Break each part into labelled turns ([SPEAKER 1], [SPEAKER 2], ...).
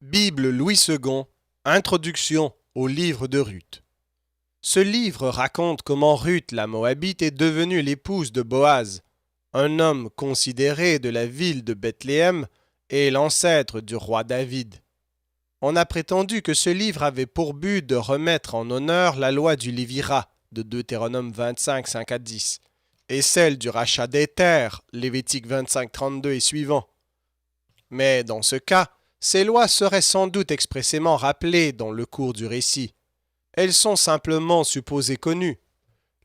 [SPEAKER 1] Bible Louis II, Introduction au livre de Ruth. Ce livre raconte comment Ruth la Moabite est devenue l'épouse de Boaz, un homme considéré de la ville de Bethléem et l'ancêtre du roi David. On a prétendu que ce livre avait pour but de remettre en honneur la loi du Lévirat de Deutéronome 25, 5 à 10 et celle du rachat des terres, Lévitique 25, 32 et suivants. Mais dans ce cas, ces lois seraient sans doute expressément rappelées dans le cours du récit. Elles sont simplement supposées connues.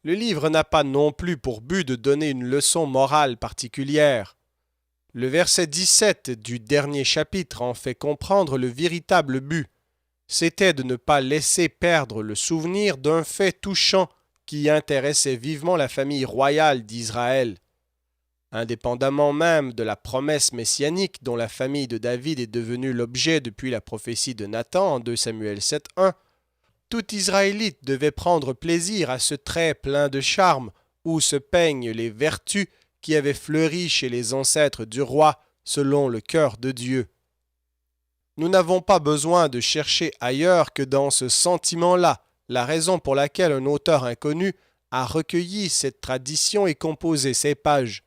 [SPEAKER 1] Le livre n'a pas non plus pour but de donner une leçon morale particulière. Le verset 17 du dernier chapitre en fait comprendre le véritable but. C'était de ne pas laisser perdre le souvenir d'un fait touchant qui intéressait vivement la famille royale d'Israël. Indépendamment même de la promesse messianique dont la famille de David est devenue l'objet depuis la prophétie de Nathan en 2 Samuel 7.1, tout Israélite devait prendre plaisir à ce trait plein de charme où se peignent les vertus qui avaient fleuri chez les ancêtres du roi selon le cœur de Dieu. Nous n'avons pas besoin de chercher ailleurs que dans ce sentiment-là la raison pour laquelle un auteur inconnu a recueilli cette tradition et composé ces pages.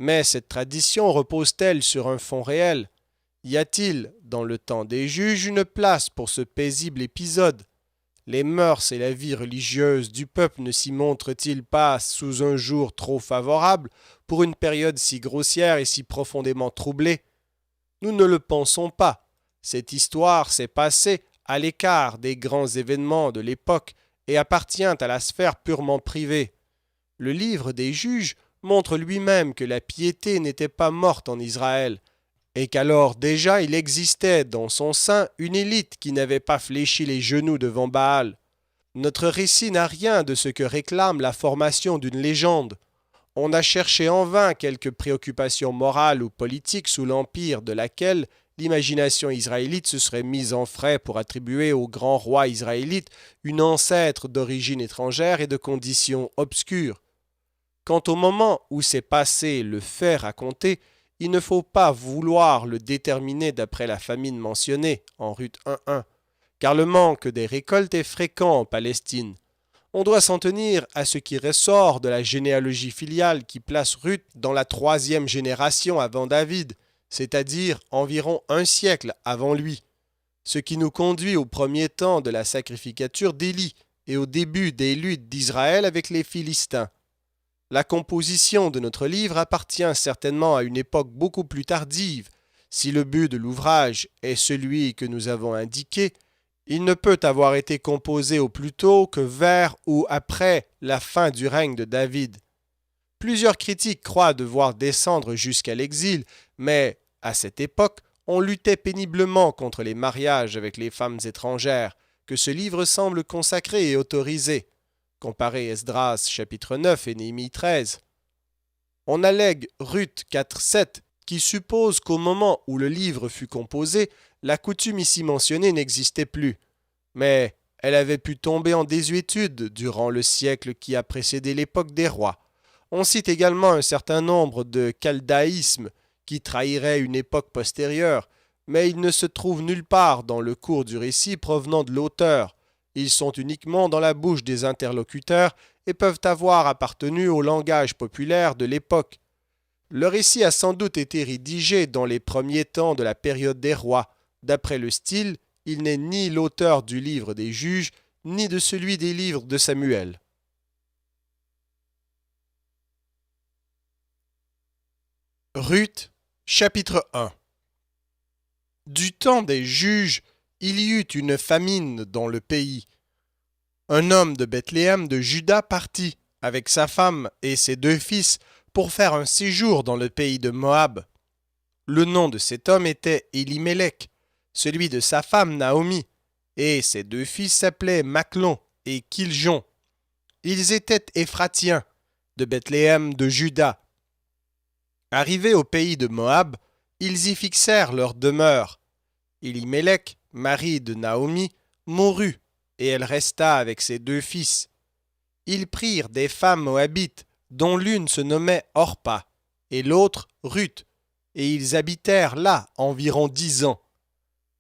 [SPEAKER 1] Mais cette tradition repose-t-elle sur un fond réel? Y a-t-il, dans le temps des juges, une place pour ce paisible épisode? Les mœurs et la vie religieuse du peuple ne s'y montrent-ils pas sous un jour trop favorable pour une période si grossière et si profondément troublée? Nous ne le pensons pas. Cette histoire s'est passée à l'écart des grands événements de l'époque et appartient à la sphère purement privée. Le livre des juges montre lui-même que la piété n'était pas morte en Israël, et qu'alors déjà il existait dans son sein une élite qui n'avait pas fléchi les genoux devant Baal. Notre récit n'a rien de ce que réclame la formation d'une légende. On a cherché en vain quelques préoccupations morales ou politiques sous l'empire de laquelle l'imagination israélite se serait mise en frais pour attribuer au grand roi israélite une ancêtre d'origine étrangère et de conditions obscures. Quant au moment où s'est passé le fait raconté, il ne faut pas vouloir le déterminer d'après la famine mentionnée en Ruth 1.1, car le manque des récoltes est fréquent en Palestine. On doit s'en tenir à ce qui ressort de la généalogie filiale qui place Ruth dans la 3e génération avant David, c'est-à-dire environ un siècle avant lui, ce qui nous conduit au premier temps de la sacrificature d'Élie et au début des luttes d'Israël avec les Philistins. La composition de notre livre appartient certainement à une époque beaucoup plus tardive. Si le but de l'ouvrage est celui que nous avons indiqué, il ne peut avoir été composé au plus tôt que vers ou après la fin du règne de David. Plusieurs critiques croient devoir descendre jusqu'à l'exil, mais, à cette époque, on luttait péniblement contre les mariages avec les femmes étrangères, que ce livre semble consacrer et autoriser. Comparez Esdras chapitre 9 et Néhémie 13. On allègue Ruth 4.7 qui suppose qu'au moment où le livre fut composé, la coutume ici mentionnée n'existait plus. Mais elle avait pu tomber en désuétude durant le siècle qui a précédé l'époque des rois. On cite également un certain nombre de chaldaïsmes qui trahiraient une époque postérieure, mais ils ne se trouvent nulle part dans le cours du récit provenant de l'auteur. Ils sont uniquement dans la bouche des interlocuteurs et peuvent avoir appartenu au langage populaire de l'époque. Le récit a sans doute été rédigé dans les premiers temps de la période des rois. D'après le style, il n'est ni l'auteur du livre des juges, ni de celui des livres de Samuel. Ruth, chapitre 1. Du temps des juges, il y eut une famine dans le pays. Un homme de Bethléem de Juda partit, avec sa femme et ses 2 fils, pour faire un séjour dans le pays de Moab. Le nom de cet homme était Élimélec, celui de sa femme Naomi, et ses 2 fils s'appelaient Machlon et Kiljon. Ils étaient Éphratiens, de Bethléem de Juda. Arrivés au pays de Moab, ils y fixèrent leur demeure. Élimélec, mari de Naomi, mourut, et elle resta avec ses 2 fils. Ils prirent des femmes moabites, dont l'une se nommait Orpa, et l'autre Ruth, et ils habitèrent là environ 10 ans.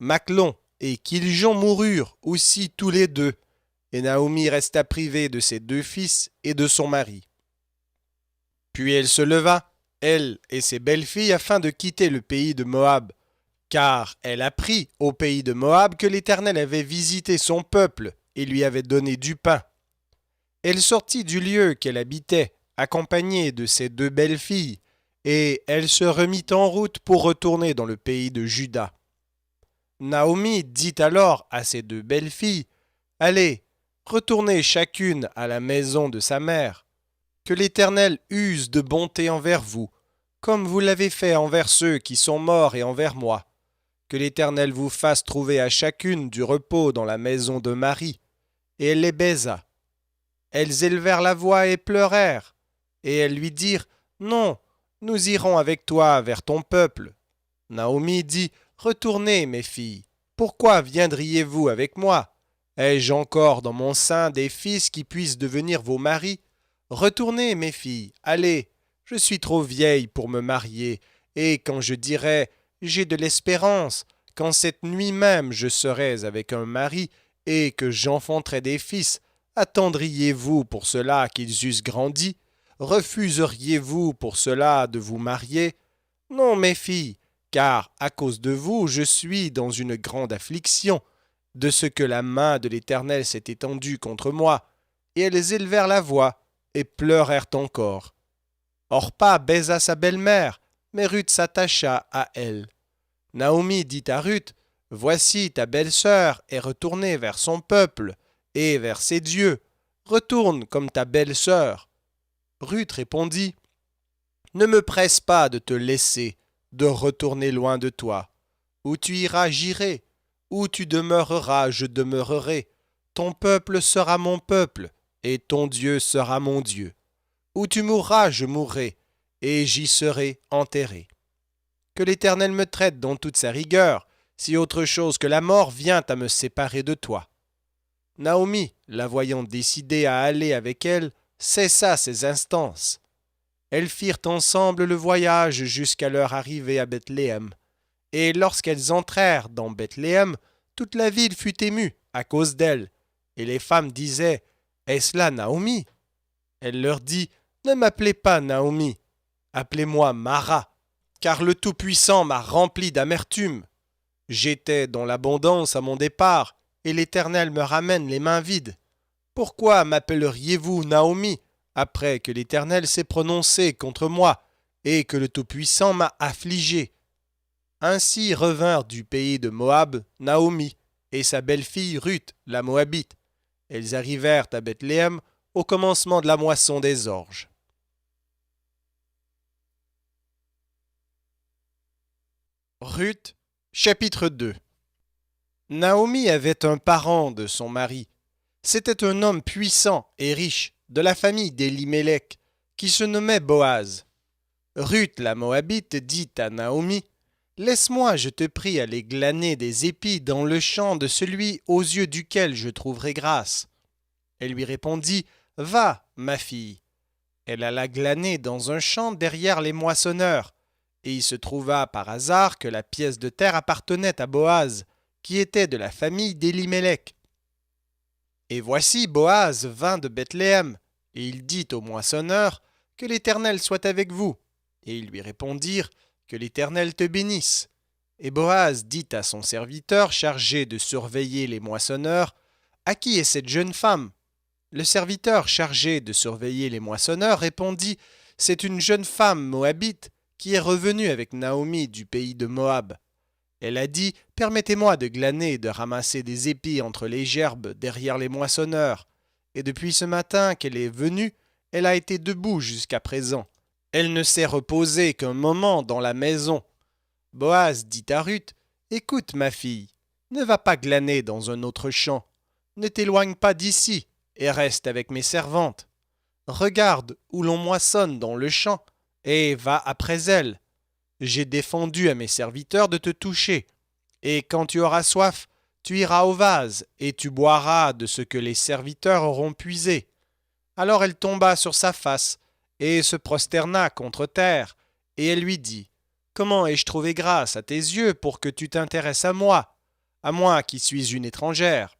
[SPEAKER 1] Machlon et Kiljon moururent aussi tous les deux, et Naomi resta privée de ses 2 fils et de son mari. Puis elle se leva, elle et ses belles-filles, afin de quitter le pays de Moab, car elle apprit au pays de Moab que l'Éternel avait visité son peuple et lui avait donné du pain. Elle sortit du lieu qu'elle habitait, accompagnée de ses 2 belles-filles, et elle se remit en route pour retourner dans le pays de Juda. Naomi dit alors à ses 2 belles-filles, « Allez, retournez chacune à la maison de sa mère. Que l'Éternel use de bonté envers vous, comme vous l'avez fait envers ceux qui sont morts et envers moi. Que l'Éternel vous fasse trouver à chacune du repos dans la maison de Marie. » Et elle les baisa. Elles élevèrent la voix et pleurèrent. Et elles lui dirent, « Non, nous irons avec toi vers ton peuple. » Naomi dit, « Retournez, mes filles. Pourquoi viendriez-vous avec moi? Ai-je encore dans mon sein des fils qui puissent devenir vos maris? Retournez, mes filles, allez. Je suis trop vieille pour me marier, et quand je dirai « J'ai de l'espérance », quand cette nuit même je serai avec un mari, et que j'enfanterai des fils, attendriez-vous pour cela qu'ils eussent grandi? Refuseriez-vous pour cela de vous marier? Non, mes filles, car à cause de vous, je suis dans une grande affliction, de ce que la main de l'Éternel s'est étendue contre moi. Et elles élevèrent la voix, et pleurèrent encore. Orpa baisa sa belle-mère, mais Ruth s'attacha à elle. Naomi dit à Ruth, « Voici ta belle-sœur est retournée vers son peuple et vers ses dieux. Retourne comme ta belle-sœur. » Ruth répondit, « Ne me presse pas de te laisser, de retourner loin de toi. Où tu iras, j'irai. Où tu demeureras, je demeurerai. Ton peuple sera mon peuple, et ton Dieu sera mon Dieu. Où tu mourras, je mourrai, et j'y serai enterré. Que l'Éternel me traite dans toute sa rigueur, si autre chose que la mort vient à me séparer de toi. » Naomi, la voyant décidée à aller avec elle, cessa ses instances. Elles firent ensemble le voyage jusqu'à leur arrivée à Bethléem. Et lorsqu'elles entrèrent dans Bethléem, toute la ville fut émue à cause d'elles. Et les femmes disaient, « Est-ce là Naomi ?» Elle leur dit, « Ne m'appelez pas Naomi, appelez-moi Mara, car le Tout-Puissant m'a rempli d'amertume. J'étais dans l'abondance à mon départ, et l'Éternel me ramène les mains vides. Pourquoi m'appelleriez-vous Naomi, après que l'Éternel s'est prononcé contre moi, et que le Tout-Puissant m'a affligé? » Ainsi revinrent du pays de Moab Naomi et sa belle-fille Ruth, la Moabite. Elles arrivèrent à Bethléem au commencement de la moisson des orges. Ruth, chapitre 2. Naomi avait un parent de son mari. C'était un homme puissant et riche, de la famille d'Élimélec, qui se nommait Boaz. Ruth la Moabite dit à Naomi, « Laisse-moi, je te prie, aller glaner des épis dans le champ de celui aux yeux duquel je trouverai grâce. » Elle lui répondit, « Va, ma fille. » Elle alla glaner dans un champ derrière les moissonneurs, et il se trouva par hasard que la pièce de terre appartenait à Boaz, qui était de la famille d'Élimélec. Et voici Boaz vint de Bethléem, et il dit aux moissonneurs, « Que l'Éternel soit avec vous. » Et ils lui répondirent, « Que l'Éternel te bénisse. » Et Boaz dit à son serviteur chargé de surveiller les moissonneurs, « À qui est cette jeune femme ?» Le serviteur chargé de surveiller les moissonneurs répondit, « C'est une jeune femme moabite qui est revenue avec Naomi du pays de Moab. Elle a dit, « Permettez-moi de glaner et de ramasser des épis entre les gerbes derrière les moissonneurs. » Et depuis ce matin qu'elle est venue, elle a été debout jusqu'à présent. Elle ne s'est reposée qu'un moment dans la maison. Boaz dit à Ruth, « Écoute, ma fille, ne va pas glaner dans un autre champ. Ne t'éloigne pas d'ici et reste avec mes servantes. Regarde où l'on moissonne dans le champ et va après elles. J'ai défendu à mes serviteurs de te toucher. Et quand tu auras soif, tu iras au vase et tu boiras de ce que les serviteurs auront puisé. » Alors elle tomba sur sa face et se prosterna contre terre, et elle lui dit, « Comment ai-je trouvé grâce à tes yeux pour que tu t'intéresses à moi? à moi qui suis une étrangère.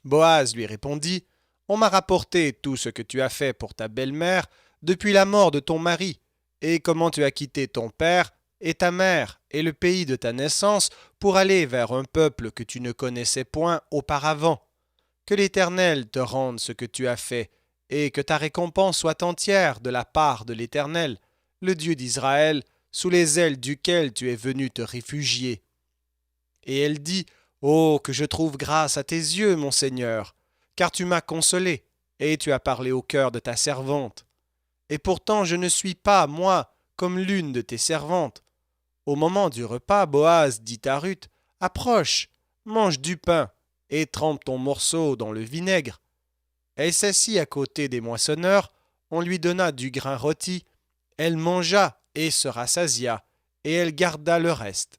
[SPEAKER 1] Boaz lui répondit, On m'a rapporté tout ce que tu as fait pour ta belle-mère depuis la mort de ton mari, et comment tu as quitté ton père et ta mère et le pays de ta naissance pour aller vers un peuple que tu ne connaissais point auparavant. Que l'Éternel te rende ce que tu as fait, et que ta récompense soit entière de la part de l'Éternel, le Dieu d'Israël, sous les ailes duquel tu es venu te réfugier. Et elle dit, Oh, que je trouve grâce à tes yeux, mon Seigneur, car tu m'as consolé, et tu as parlé au cœur de ta servante. Et pourtant je ne suis pas, moi, comme l'une de tes servantes. Au moment du repas, Boaz dit à Ruth, Approche, mange du pain, et trempe ton morceau dans le vinaigre. Elle s'assit à côté des moissonneurs, on lui donna du grain rôti, elle mangea et se rassasia, et elle garda le reste.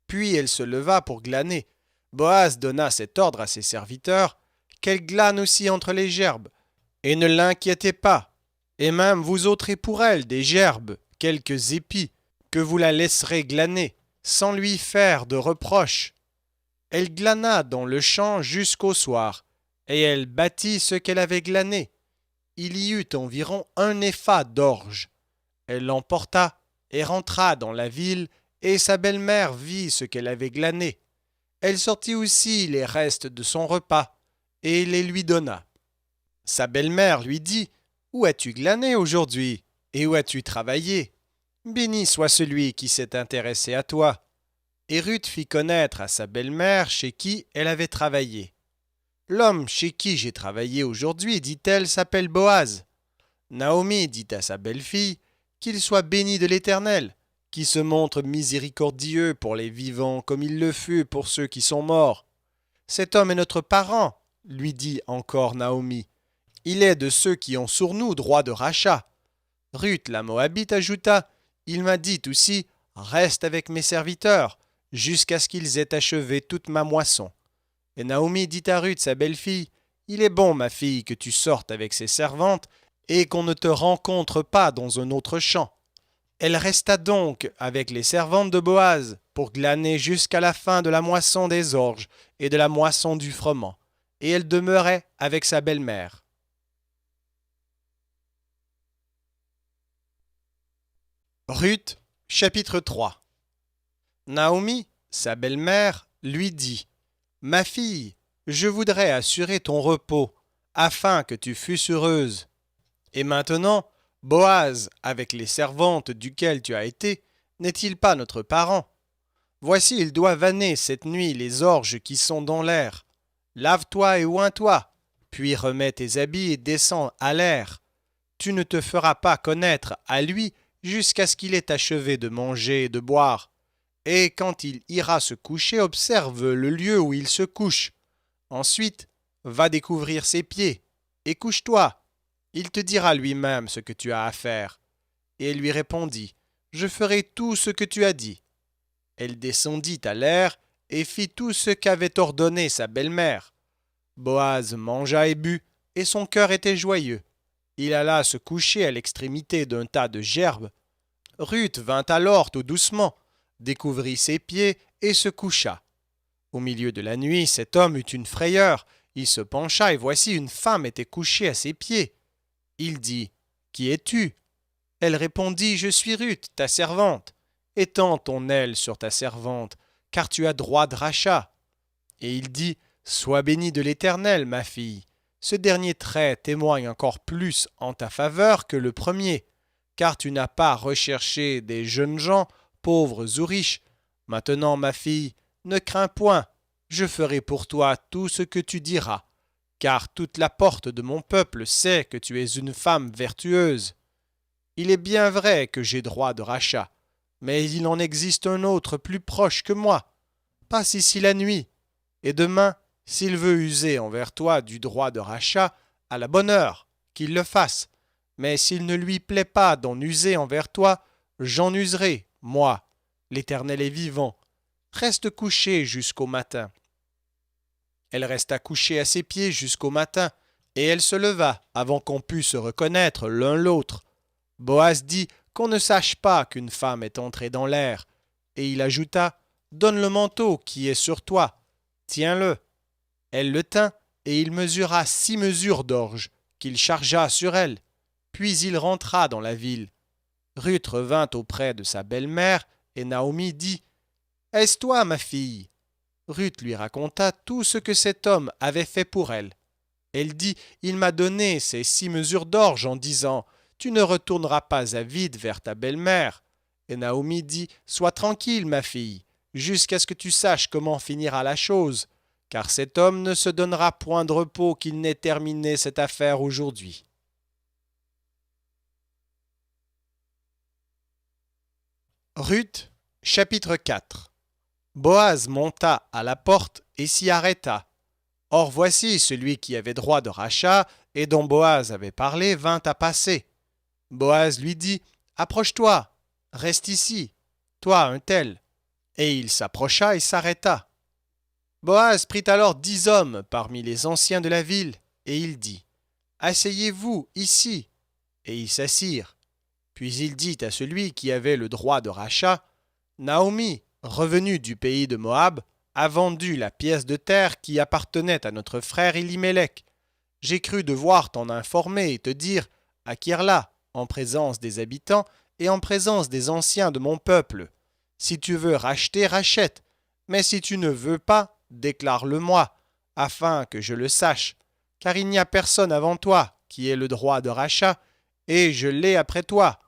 [SPEAKER 1] Puis elle se leva pour glaner. Boaz donna cet ordre à ses serviteurs, qu'elle glane aussi entre les gerbes, et ne l'inquiétez pas, et même vous ôterez pour elle des gerbes, quelques épis, que vous la laisserez glaner, sans lui faire de reproches. Elle glana dans le champ jusqu'au soir, et elle bâtit ce qu'elle avait glané. Il y eut environ un épha d'orge. Elle l'emporta et rentra dans la ville, et sa belle-mère vit ce qu'elle avait glané. Elle sortit aussi les restes de son repas, et les lui donna. Sa belle-mère lui dit, Où as-tu glané aujourd'hui, et où as-tu travaillé? Béni soit celui qui s'est intéressé à toi. Et Ruth fit connaître à sa belle-mère chez qui elle avait travaillé. L'homme chez qui j'ai travaillé aujourd'hui, dit-elle, s'appelle Boaz. Naomi dit à sa belle-fille, Qu'il soit béni de l'Éternel, qui se montre miséricordieux pour les vivants comme il le fut pour ceux qui sont morts. Cet homme est notre parent, lui dit encore Naomi. Il est de ceux qui ont sur nous droit de rachat. Ruth la Moabite ajouta, Il m'a dit aussi, Reste avec mes serviteurs, jusqu'à ce qu'ils aient achevé toute ma moisson. Et Naomi dit à Ruth, sa belle-fille, Il est bon, ma fille, que tu sortes avec ses servantes, et qu'on ne te rencontre pas dans un autre champ. Elle resta donc avec les servantes de Boaz, pour glaner jusqu'à la fin de la moisson des orges et de la moisson du froment, et elle demeurait avec sa belle-mère. Ruth, chapitre 3. Naomi, sa belle-mère, lui dit, Ma fille, je voudrais assurer ton repos, afin que tu fusses heureuse. Et maintenant, Boaz, avec les servantes duquel tu as été, n'est-il pas notre parent? Voici, il doit vanner cette nuit les orges qui sont dans l'air. Lave-toi et oins-toi, puis remets tes habits et descends à l'air. Tu ne te feras pas connaître à lui jusqu'à ce qu'il ait achevé de manger et de boire. Et quand il ira se coucher, observe le lieu où il se couche. Ensuite, va découvrir ses pieds, et couche-toi. Il te dira lui-même ce que tu as à faire. Et elle lui répondit, Je ferai tout ce que tu as dit. Elle descendit à l'air et fit tout ce qu'avait ordonné sa belle-mère. Boaz mangea et but, et son cœur était joyeux. Il alla se coucher à l'extrémité d'un tas de gerbes. Ruth vint alors tout doucement, découvrit ses pieds et se coucha. Au milieu de la nuit, cet homme eut une frayeur. Il se pencha et voici une femme était couchée à ses pieds. Il dit, Qui es-tu? Elle répondit, Je suis Ruth, ta servante. Étends ton aile sur ta servante, car tu as droit de rachat. Et il dit, Sois bénie de l'Éternel, ma fille. Ce dernier trait témoigne encore plus en ta faveur que le premier, car tu n'as pas recherché des jeunes gens, pauvres ou riches. Maintenant, ma fille, ne crains point, je ferai pour toi tout ce que tu diras, car toute la porte de mon peuple sait que tu es une femme vertueuse. Il est bien vrai que j'ai droit de rachat, mais il en existe un autre plus proche que moi. Passe ici la nuit, et demain, s'il veut user envers toi du droit de rachat, à la bonne heure, qu'il le fasse. Mais s'il ne lui plaît pas d'en user envers toi, j'en userai, moi. L'Éternel est vivant. Reste couché jusqu'au matin. Elle resta couchée à ses pieds jusqu'au matin, et elle se leva avant qu'on pût se reconnaître l'un l'autre. Boaz dit qu'on ne sache pas qu'une femme est entrée dans l'air, et il ajouta, donne le manteau qui est sur toi, tiens-le. Elle le tint, et il mesura 6 mesures d'orge, qu'il chargea sur elle. Puis il rentra dans la ville. Ruth revint auprès de sa belle-mère, et Naomi dit « Est-ce toi, ma fille ?» Ruth lui raconta tout ce que cet homme avait fait pour elle. Elle dit « Il m'a donné ces 6 mesures d'orge en disant « Tu ne retourneras pas à vide vers ta belle-mère. » Et Naomi dit « Sois tranquille, ma fille, jusqu'à ce que tu saches comment finira la chose, car cet homme ne se donnera point de repos qu'il n'ait terminé cette affaire aujourd'hui. » Ruth, chapitre 4. Boaz monta à la porte et s'y arrêta. Or voici celui qui avait droit de rachat et dont Boaz avait parlé vint à passer. Boaz lui dit « Approche-toi, reste ici, toi un tel. » Et il s'approcha et s'arrêta. Boaz prit alors 10 hommes parmi les anciens de la ville, et il dit « Asseyez-vous ici. » Et ils s'assirent. Puis il dit à celui qui avait le droit de rachat « Naomi, revenue du pays de Moab, a vendu la pièce de terre qui appartenait à notre frère Élimélec. J'ai cru devoir t'en informer et te dire « Acquiers-la en présence des habitants et en présence des anciens de mon peuple. Si tu veux racheter, rachète, mais si tu ne veux pas, déclare-le-moi, afin que je le sache, car il n'y a personne avant toi qui ait le droit de rachat, et je l'ai après toi. »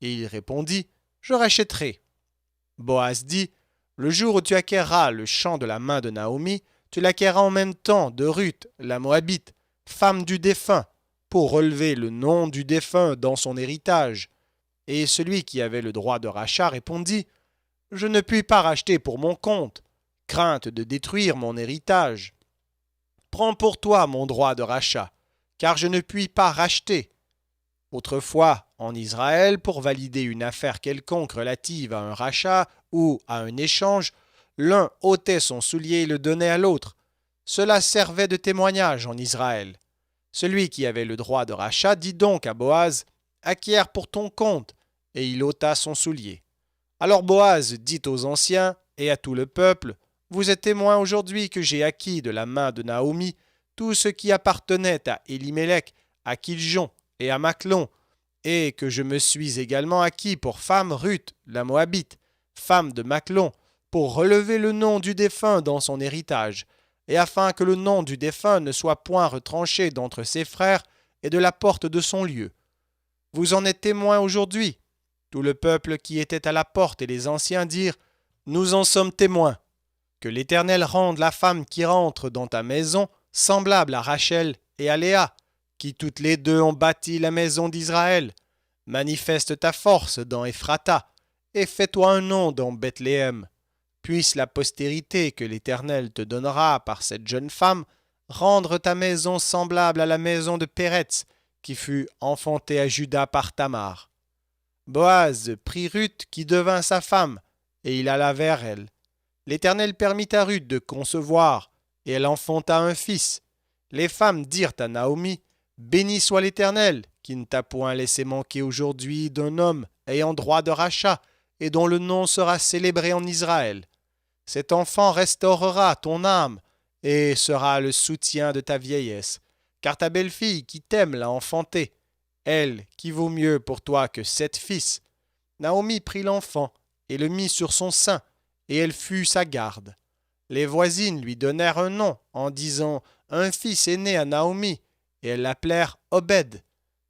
[SPEAKER 1] Et il répondit « Je rachèterai. » Boaz dit « Le jour où tu acquerras le champ de la main de Naomi, tu l'acquerras en même temps de Ruth, la Moabite, femme du défunt, pour relever le nom du défunt dans son héritage. » Et celui qui avait le droit de rachat répondit « Je ne puis pas racheter pour mon compte, crainte de détruire mon héritage. Prends pour toi mon droit de rachat, car je ne puis pas racheter. » Autrefois, en Israël, pour valider une affaire quelconque relative à un rachat ou à un échange, l'un ôtait son soulier et le donnait à l'autre. Cela servait de témoignage en Israël. Celui qui avait le droit de rachat dit donc à Boaz « Acquiers pour ton compte », et il ôta son soulier. Alors Boaz dit aux anciens et à tout le peuple « Vous êtes témoins aujourd'hui que j'ai acquis de la main de Naomi tout ce qui appartenait à Élimélec, à Kiljon et à Machlon, et que je me suis également acquis pour femme Ruth, la Moabite, femme de Machlon, pour relever le nom du défunt dans son héritage, et afin que le nom du défunt ne soit point retranché d'entre ses frères et de la porte de son lieu. Vous en êtes témoins aujourd'hui. » Tout le peuple qui était à la porte et les anciens dirent « Nous en sommes témoins. Que l'Éternel rende la femme qui rentre dans ta maison semblable à Rachel et à Léa, qui toutes les deux ont bâti la maison d'Israël. Manifeste ta force dans Ephrata, et fais-toi un nom dans Bethléem. Puisse la postérité que l'Éternel te donnera par cette jeune femme rendre ta maison semblable à la maison de Péretz, qui fut enfantée à Juda par Tamar. » Boaz prit Ruth qui devint sa femme, et il alla vers elle. L'Éternel permit à Ruth de concevoir, et elle enfanta un fils. Les femmes dirent à Naomi « Béni soit l'Éternel, qui ne t'a point laissé manquer aujourd'hui d'un homme ayant droit de rachat, et dont le nom sera célébré en Israël. Cet enfant restaurera ton âme, et sera le soutien de ta vieillesse, car ta belle-fille qui t'aime l'a enfanté, elle qui vaut mieux pour toi que 7 fils. » Naomi prit l'enfant et le mit sur son sein, et elle fut sa garde. Les voisines lui donnèrent un nom en disant « Un fils est né à Naomi », et elles l'appelèrent Obed.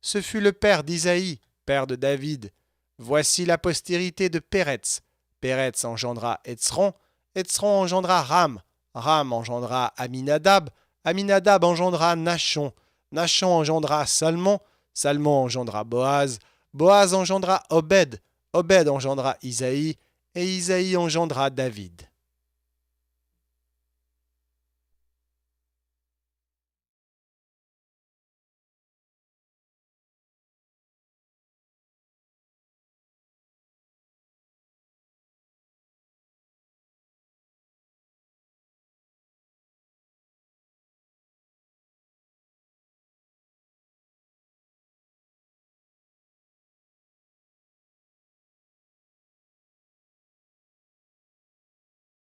[SPEAKER 1] Ce fut le père d'Isaïe, père de David. Voici la postérité de Péretz. Péretz engendra Hetzron, Hetzron engendra Ram, Ram engendra Aminadab, Aminadab engendra Nachon, Nachon engendra Salmon, Salmon engendra Boaz, Boaz engendra Obed, Obed engendra Isaïe, et Isaïe engendra David.